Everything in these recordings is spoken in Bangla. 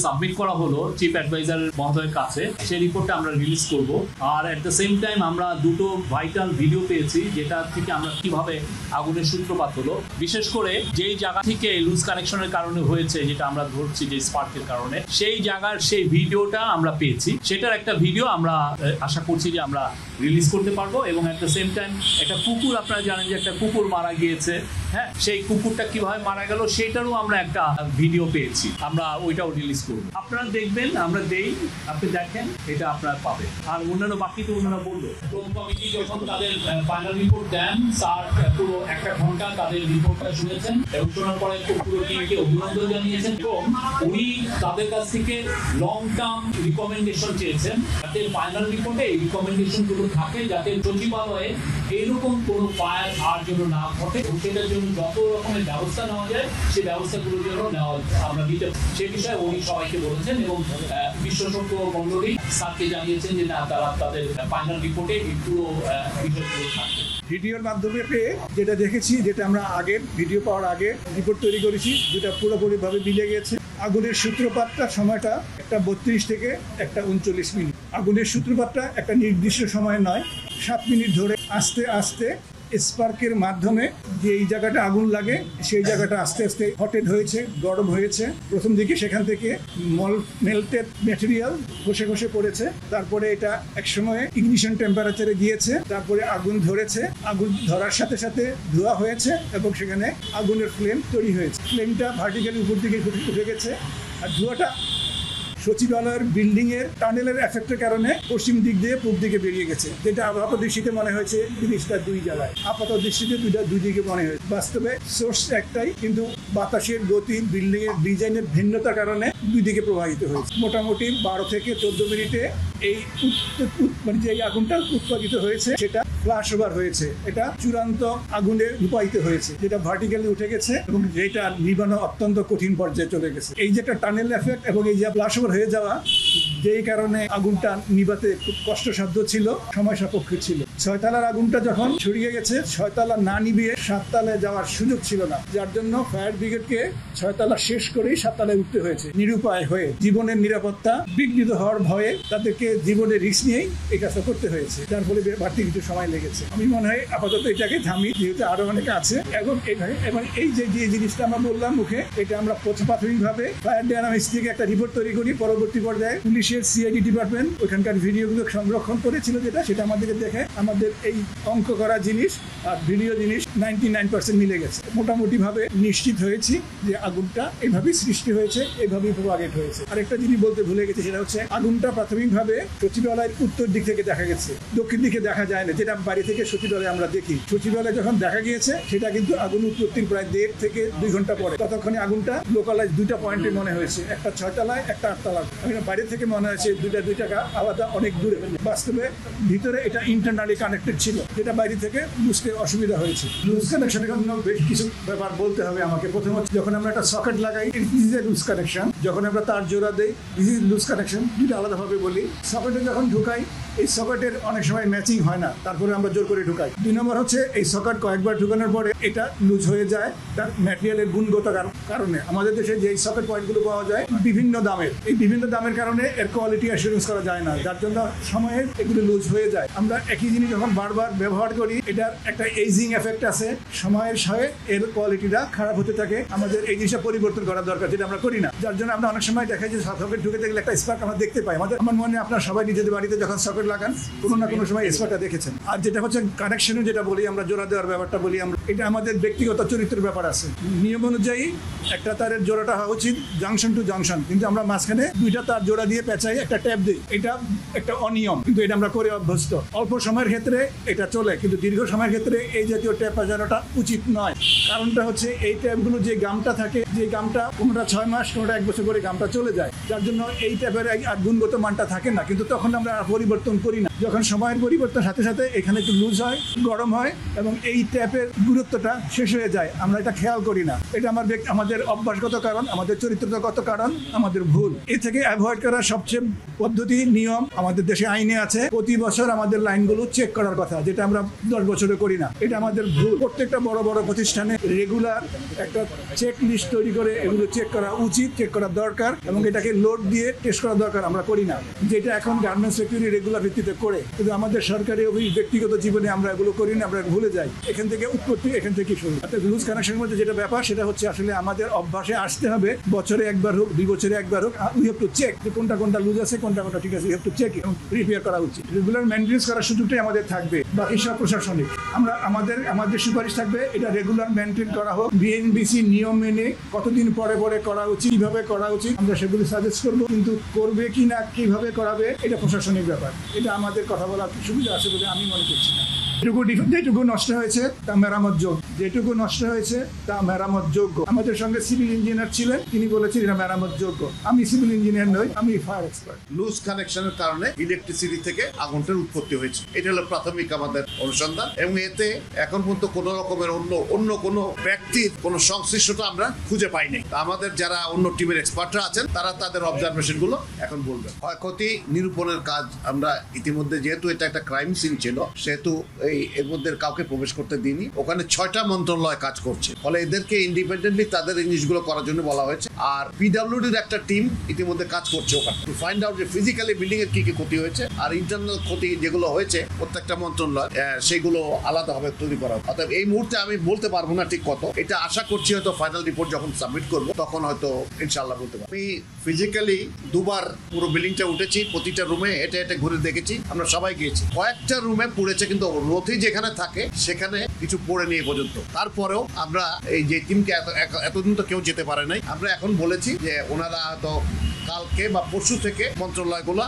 সাবমিট করা হলো চিফ অ্যাডভাইজার মহোদয়ের কাছে, সেই রিপোর্টটা আমরা রিলিজ করব। আর এট দ্য সেম টাইম আমরা দুটো ভাইটাল ভিডিও পেয়েছি যেটা থেকে আমরা কিভাবে আগুনের সূত্রপাত হলো, বিশেষ করে যেই জায়গা থেকে লুজ কানেকশনের কারণে হয়েছে, যেটা আমরা ধরছি যে স্পার্কের কারণে, সেই জায়গার সেই ভিডিওটা আমরা পেয়েছি। সেটার একটা ভিডিও আমরা আশা করছি যে আমরা রিলিজ করতে পারবো। এবং এট দ্য সেম টাইম একটা কুকুর, আপনারা জানেন যে একটা কুকুর মারা গিয়েছে, হ্যাঁ, সেই কুকুরটা কিভাবে মারা গেল সেটারও আমরা একটা ভিডিও পেয়েছি, আমরা ওইটাও রিলিজ করবো। আপনারা দেখবেন, আমরা দেই, আপনি দেখেন, এটা আপনারা পাবেন। আর অন্যান্য বাকি তো ওনারা বললো, কমিটি যখন তাদের ফাইনাল রিপোর্ট দেন, স্যার পুরো 1 ঘন্টা তাদের রিপোর্টটা শুনেছেন এবং শোনার পরে পুরো টিমকে অভিনন্দন জানিয়েছেন এবং উনি তাদের কাছ থেকে লং টার্ম রিকমেন্ডেশন চেয়েছেন, যাতে ফাইনাল রিপোর্টে এই রিকমেন্ডেশনগুলো থাকে, যাতে সচিবালয়ে এরকম কোনো ফায়ার আর যেন না ঘটে এবং সেটার জন্য যত রকমের ব্যবস্থা নেওয়া যায় সেই ব্যবস্থাগুলোর জন্য আমরা নিতে, সে বিষয়ে উনি সবাইকে বলেছেন এবং বিশেষজ্ঞ মণ্ডলী স্যারকে জানিয়েছেন যে না, তারা তাদের ফাইনাল রিপোর্টে এই পুরো বিষয়গুলো থাকবে। ভিডিওর মাধ্যমে পেয়ে যেটা দেখেছি, যেটা আমরা আগের ভিডিও পাওয়ার আগে রিপোর্ট তৈরি করেছি, যেটা পুরোপুরিভাবে মিলে গেছে। আগুনের সূত্রপাতটা সময়টা 1:32 থেকে 1:39 মিনিট। আগুনের সূত্রপাতটা একটা নির্দিষ্ট সময় নয়, 7 মিনিট ধরে আস্তে আস্তে স্পার্কের মাধ্যমে যে এই জায়গাটা আগুন লাগে সেই জায়গাটা আস্তে আস্তে হটেড হয়েছে, গরম হয়েছে। প্রথম দিকে সেখান থেকে মেল্টেড ম্যাটেরিয়াল ঘষে ঘষে পড়েছে, তারপরে এটা একসময় ইগনিশন টেম্পারেচারে গিয়েছে, তারপরে আগুন ধরেছে, আগুন ধরার সাথে সাথে ধোঁয়া হয়েছে এবং সেখানে আগুনের ফ্লেম তৈরি হয়েছে। ফ্লেমটা ভার্টিক্যালি উপর দিকে উঠে গেছে আর ধোঁয়াটা সচিবালয়ের বিল্ডিং এর টানেলের এফেক্টের কারণে পশ্চিম দিক দিয়ে পূর্ব দিকে বেরিয়ে গেছে, যেটা আপাত দৃষ্টিতে মনে হয়েছে জিনিসটা দুই জায়গায়, আপাত দৃষ্টিতে দুই দিকে মনে হয়েছে। বাস্তবে সোর্স একটাই, কিন্তু বাতাসের গতি, বিল্ডিং এর ডিজাইনের ভিন্নতার কারণে দুই দিকে প্রবাহিত হয়েছে। মোটামুটি 12 থেকে 14 মিনিটে এই মানে যে আগুনটা উৎপাদিত হয়েছে সেটা ফ্ল্যাশ ওভার হয়েছে, এটা চূড়ান্ত আগুনে রূপায়িত হয়েছে, যেটা ভার্টিক্যালি উঠে গেছে এবং যেটা নিবানো অত্যন্ত কঠিন পর্যায়ে চলে গেছে। এই যে একটা টানেল এফেক্ট এবং এই যে ফ্ল্যাশ ওভার হয়ে যাওয়া, যেই কারণে আগুনটা নিভাতে খুব কষ্টসাধ্য ছিল, সময় সাপেক্ষ ছিল। 6 তলার আগুনটা যখন ছড়িয়ে গেছে, 6 তলা না নিভিয়ে 7 তলায় যাওয়ার সুযোগ ছিল না, যার জন্য ফায়ার ব্রিগেডকে 6 তলা শেষ করেই 7 তলায় উঠতে হয়েছে। নিরুপায় হয়ে, জীবনের নিরাপত্তা বিঘ্নিত হওয়ার ভয়ে তাদেরকে জীবনের রিস্ক নিয়েই এই কাজটা করতে হয়েছে, যার ফলে বাড়তি কিছু সময় লেগেছে। আমি মনে হয় আপাতত এটাকে থামি, যেহেতু আরো অনেক আছে। এবং এই যে জিনিসটা আমরা বললাম মুখে, এটা আমরা প্রাথমিকভাবে ফায়ার ডায়নামিক্স থেকে একটা রিপোর্ট তৈরি করি। পরবর্তী পর্যায়ে পুলিশের সিআইডি ডিপার্টমেন্ট ওইখানকার ভিডিওগুলো সংরক্ষণ করেছিল, সেটা আমাদেরকে দেখে আমাদের এই অঙ্ক করা জিনিস আর ভিডিও জিনিস 99% মিলে গেছে। মোটামুটি ভাবে নিশ্চিত হয়েছি যে আগুনটা এইভাবেই সৃষ্টি হয়েছে, এইভাবেই প্রভাগেট হয়েছে। আরেকটা জিনিস বলতে ভুলে গেছি, সেটা হচ্ছে আগুনটা প্রাথমিকভাবে সচিবালয়ের উত্তর দিক থেকে দেখা গেছে, দক্ষিণ দিকে দেখা যায় না, যেটা বাড়ি থেকে সচিবালয়ে আমরা দেখি। সচিবালয়ে যখন দেখা গিয়েছে সেটা কিন্তু আগুন উৎপত্তির প্রায় 1.5 থেকে 2 ঘন্টা পরে। ততক্ষণে আগুনটা লোকালাইজ 2টা পয়েন্টে মনে হয়েছে, একটা 6 তলায়, একটা 8 তলায়। বাইরে থেকে মনে হয়েছে 2 টাকা আলাদা, অনেক দূরে। বাস্তবে ভিতরে এটা ইন্টারনালি কানেক্টেড ছিল, যেটা বাইরে থেকে বুঝতে অসুবিধা হয়েছে। লুজ কানেকশনের জন্য বেশ কিছু ব্যাপার বলতে হবে আমাকে। প্রথম হচ্ছে যখন আমরা একটা সকেট লাগাই, it is a loose connection. যখন আমরা তার জোড়া দেই, দিস ইজ লুজ কানেকশন। দুটো আলাদাভাবে বলি। সকেটে যখন ঢুকাই, এই সকেটের অনেক সময় ম্যাচিং হয় না, তারপরে আমরা জোর করে ঢুকাই। 2 নম্বর হচ্ছে এই সকেট কয়েকবার ঢুকানোর পরে এটা লুজ হয়ে যায় তার ম্যাটেরিয়ালের গুণগত কারণে। আমাদের দেশে যে সকেট পয়েন্টগুলো পাওয়া যায় বিভিন্ন দামের, এই বিভিন্ন দামের কারণে এর কোয়ালিটি অ্যাসুরেন্স করা যায় না, যার জন্য সময়ে এগুলো লুজ হয়ে যায়। আমরা একই জিনিস যখন বারবার ব্যবহার করি, এটার একটা এইজিং এফেক্ট আছে, সময়ের সাথে এর কোয়ালিটিটা খারাপ হতে থাকে। আমাদের এই জিনিসটা পরিবর্তন করা দরকার, যেটা আমরা করি না, যার জন্য আমরা অনেক সময় দেখাই যে সকেট ঢুকে দেখলে একটা স্পার্ক আমরা দেখতে পাই। আমার মনে হয় আপনারা সবাই নিজেদের বাড়িতে যখন সকেট লাগান, কোনো না কোনো সময় স্পার্কটা দেখেছেন। আর যেটা হচ্ছে কানেকশনে যেটা বলি আমরা, জোড়া দেওয়ার ব্যাপারটা বলি আমরা, এটা আমাদের ব্যক্তিগত চরিত্রের ব্যাপার আছে। নিয়ম অনুযায়ী একটা তারের জোড়াটা হওয়া উচিত জাংশন টু জাংশন, কিন্তু আমরা মাঝখানে 2টা তার জোড়া দিয়ে পেঁচাই, একটা ট্যাপ দিই। এটা একটা অনিয়ম, কিন্তু এটা আমরা করে অভ্যস্ত। অল্প সময়ের ক্ষেত্রে এটা চলে, কিন্তু দীর্ঘ সময়ের ক্ষেত্রে এই জাতীয় ট্যাপ পেঁচানোটা উচিত নয়। কারণটা হচ্ছে এই ট্যাপগুলো যে গামটা থাকে, যে গামটা কোনোটা 6 মাস, কোনোটা 1 বছর করে গামটা চলে যায়, যার জন্য এই ট্যাপের আর গুণগত মানটা থাকে না। কিন্তু তখন আমরা পরিবর্তন করি না, যখন সময়ের পরিবর্তন সাথে সাথে এখানে একটু লুজ হয়, গরম হয় এবং এই ট্যাপের গুরুত্বটা শেষ হয়ে যায়। আমরা এটা খেয়াল করি না। এটা আমাদের অভ্যাসগত কারণ, আমাদের চরিত্রগত কারণ, আমাদের ভুল। এ থেকে অ্যাভয়েড করার সবচেয়ে পদ্ধতি, নিয়ম আমাদের দেশে আইনে আছে। প্রতি বছর আমাদের লাইনগুলো চেক করার কথা, যেটা আমরা 10 বছরে করি না। এটা আমাদের ভুল। প্রত্যেকটা বড় বড় প্রতিষ্ঠানে রেগুলার একটা চেক লিস্ট তৈরি করে এগুলো চেক করা উচিত, চেক করা দরকার এবং এটাকে লোড দিয়ে টেস্ট করা দরকার। আমরা করি না, যেটা এখন গার্মেন্টস ফ্যাক্টরি রেগুলার ভিত্তিতে করে, কিন্তু আমাদের সরকারি ব্যক্তিগত জীবনে আমরা এগুলো করি না, আমরা ভুলে যাই। এখান থেকে উৎপত্তি, এখান থেকে শুরু। অর্থাৎ লুজ কানেকশনের মধ্যে যেটা ব্যাপার সেটা হচ্ছে আসলে আমাদের অভ্যাসে আসতে হবে, বছরে একবার হোক 2 বছরে একবার হোক উই হ্যাভ টু চেক যে কোনটা লুজ আছে, কোনটা ঠিক আছে, উই হ্যাভ টু চেক এবং রিপেয়ার করা উচিত। রেগুলার মেইনটেনেন্স করার সুযোগটাই আমাদের থাকবে, বাকি সব প্রশাসনিক। আমরা আমাদের সুপারিশ থাকবে এটা রেগুলার মেনটেন করা হোক, বিএনবিসি নিয়ম মেনে কতদিন পরে পরে করা উচিত, কিভাবে করা উচিত আমরা সেগুলি সাজেস্ট করবো, কিন্তু করবে কি না, কিভাবে করাবে এটা প্রশাসনিক ব্যাপার। এটা আমাদের কথা বলার সুবিধা আছে বলে আমি মনে করছি না। যেটুকু নষ্ট হয়েছে তা মেরামত যোগ্য, যেটুকু নষ্ট হয়েছে তা মেরামত যোগ্য। আমাদের সঙ্গে সিভিল ইঞ্জিনিয়ার ছিলেন, তিনি বলেছেন এটা মেরামত যোগ্য। আমি সিভিল ইঞ্জিনিয়ার নই, আমি ফায়ার এক্সপার্ট। লুজ কানেকশনের কারণে ইলেকট্রিসিটি থেকে আগুনটার উৎপত্তি হয়েছে, এটা হলো প্রাথমিক আমাদের অনুসন্ধান। এবং এতে এখন পর্যন্ত কোন রকমের অন্য কোনো ব্যক্তির কোনো সংশ্লিষ্টতা আমরা খুঁজে পাইনি। আমাদের যারা অন্য টিমের এক্সপার্টরা আছেন তারা তাদের অবজারভেশন গুলো এখন বলবেন। ক্ষয়ক্ষতি নিরূপণের কাজ আমরা ইতিমধ্যে, যেহেতু এটা একটা ক্রাইম সিন ছিল, সেহেতু এর মধ্যে কাউকে প্রবেশ করতে দিইনি। ওখানে 6টা মন্ত্রণালয় কাজ করছে, ফলে এদেরকে ইন্ডিপেন্ডেন্টলি তাদের এই জিনিসগুলো করার জন্য বলা হয়েছে। আর পিডব্লিউডির একটা টিম ইতিমধ্যে কাজ করছে ওখানে, টু ফাইন্ড আউট যে ফিজিক্যালি বিল্ডিং এর কি কি ক্ষতি হয়েছে আর ইন্টারনাল ক্ষতি যেগুলো হয়েছে প্রত্যেকটা মন্ত্রণালয় সেগুলো আলাদাভাবে তৈরি করা। অর্থাৎ এই মুহূর্তে আমি বলতে পারবো না ঠিক কত, এটা আশা করছি হয়তো ফাইনাল রিপোর্ট যখন সাবমিট করবো তখন হয়তো ইনশাআল্লাহ বলতে পারবো। আমি ফিজিক্যালি 2বার পুরো বিল্ডিংটা উঠেছি, প্রতিটা রুমে হেঁটে ঘুরে দেখেছি, আমরা সবাই গিয়েছি। কয়েকটা রুমে পড়েছে, কিন্তু রথি যেখানে থাকে সেখানে কিছু পড়ে নিয়ে পর্যন্ত। তারপরেও আমরা এই যে টিমকে এতদিন তো কেউ যেতে পারে নাই, আমরা এখন বলেছি যে ওনারা হয়তো কালকে বা পরশু থেকে মন্ত্রণালয়গুলো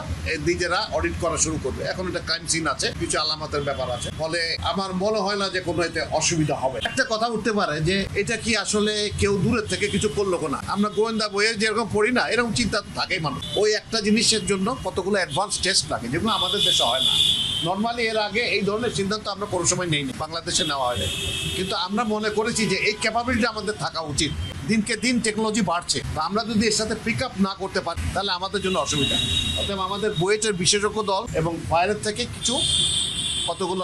নিজেরা অডিট করা শুরু করবে। এখন এটা ক্রাইম সিন আছে, কিছু আলামতের ব্যাপার আছে, ফলে আমার মনে হয় না যে কোনো এতে অসুবিধা হবে। একটা কথা উঠতে পারে যে এটা কি আসলে কেউ দূরের থেকে কিছু করলো না, আমরা গোয়েন্দা বইয়ে যেরকম পড়ি না, এরকম চিন্তা থাকেই মানুষ। ওই একটা জিনিসের জন্য কতগুলো অ্যাডভান্স টেস্ট লাগে, যেগুলো আমাদের দেশে হয় না। নর্মালি এর আগে এই ধরনের সিদ্ধান্ত আমরা কোনো সময় নেইনি, বাংলাদেশে নেওয়া হয়নি, কিন্তু আমরা মনে করেছি যে এই ক্যাপাবিলিটি আমাদের থাকা উচিত। দিনকে দিন টেকনোলজি বাড়ছে, আমরা যদি এর সাথে পিক আপ না করতে পারি তাহলে আমাদের জন্য অসুবিধা। অতএব আমাদের বুয়েটের বিশেষজ্ঞ দল এবং ফায়ারের থেকে কিছু কতগুলো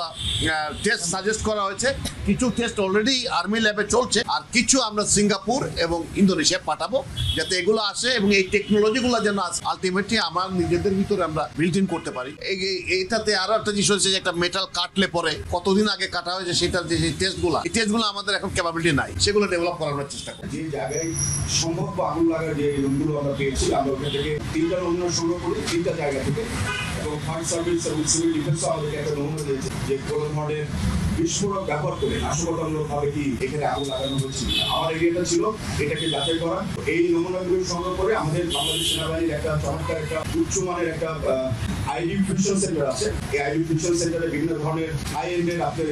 টেস্ট সাজেস্ট করা হয়েছে। কিছু টেস্ট অলরেডি আর্মি ল্যাবে চলছে, আর কিছু আমরা সিঙ্গাপুর এবং ইন্দোনেশিয়া পাঠাবো যাতে এগুলো আসে এবং এই টেকনোলজিগুলো যেন আলটিমেটলি আমার নিজেদের ভিতরে আমরা বিল্ট ইন করতে পারি। এইটাতে আরো একটা জিনিস হচ্ছে যে একটা মেটাল কাটলে পরে কতদিন আগে কাটা হয়েছে সেটার যে টেস্টগুলো, এই টেস্টগুলো আমাদের এখন ক্যাপাবিলিটি নাই, সেগুলো ডেভেলপ করার চেষ্টা করি। যে জায়গায় সম্ভব আগুন লাগার যে রুমগুলো আমরা পেয়েছি, আমরা ওখান থেকে 3টা নমুনা সংগ্রহ করি 3টা জায়গা থেকে, এবং ফায়ার সার্ভিস এবং সিভিল ডিফেন্সও আমাদেরকে একটা নমুনা দিয়েছে যে কোনো ধরনের বিস্ফোরক ব্যবহার করে নাশকতামূলকভাবে কি এখানে আগুন লাগানো হয়েছিল। আমার এরিয়াটা ছিল এটাকে যাচাই করা। এই নমুনাগুলো সংগ্রহ করে আমাদের বাংলাদেশ সেনাবাহিনীর একটা চমৎকার একটা উচ্চমানের একটা আইডি ফিউশন সেন্টার আছে। এই আইডি ফিউশন সেন্টারে বিভিন্ন ধরনের হাই এন্ডের আপনার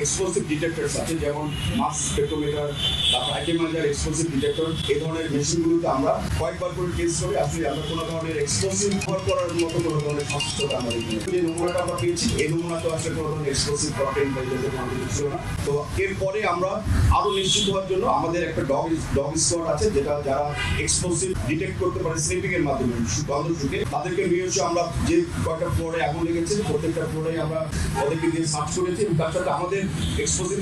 এক্সপ্লোসিভ ডিটেক্টরস আছে, যেমন মাস স্পেক্ট্রোমিটার, তারপর আইটেমাইজার এক্সপ্লোসিভ ডিটেক্টর। এই ধরনের মেশিনগুলোতে আমরা কয়েকবার করে টেস্ট করি, আসলে আমরা কোনো ধরনের এক্সপ্লোসিভ ব্যবহার করার মতো কোনো ধরনের সংশ্লিষ্টতা আমরা দেখি। যে নমুনাটা আমরা পেয়েছি, এই নমুনাতে আসলে কোনো ধরনের এক্সপ্লোসিভ কন্টেন্ট ছিল না। তো এরপরে আমরা আরো নিশ্চিত হওয়ার জন্য আমাদের একটা ডগ স্কোয়াড আছে, যেটা যারা এক্সপ্লোসিভ ডিটেক্ট করতে পারে স্নিপিং এর মাধ্যমে গন্ধ শুকে, তাদেরকে নিয়ে এসে আমরা যে কয়টা ফ্লোরে আগুন লেগেছে প্রত্যেকটা ফ্লোরে আমরা ওদেরকে দিয়ে সার্চ করেছি। তার সাথে আমাদের এক্সপ্লোসিভ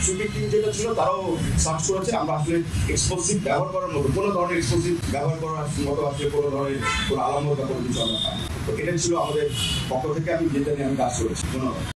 শুটিং টিম যেটা ছিল তারাও সার্চ করেছে। আমরা আসলে এক্সপ্লোসিভ ব্যবহার করার মতো কোনো ধরনের এক্সপ্লোসিভ ব্যবহার করার মতো আসলে কোনো ধরনের কোনো আলামত বা কোনো কিছু আমরা পাই। তো এটা ছিল আমাদের পক্ষ থেকে আমি যেটা নিয়ে আমি কাজ করেছি। ধন্যবাদ।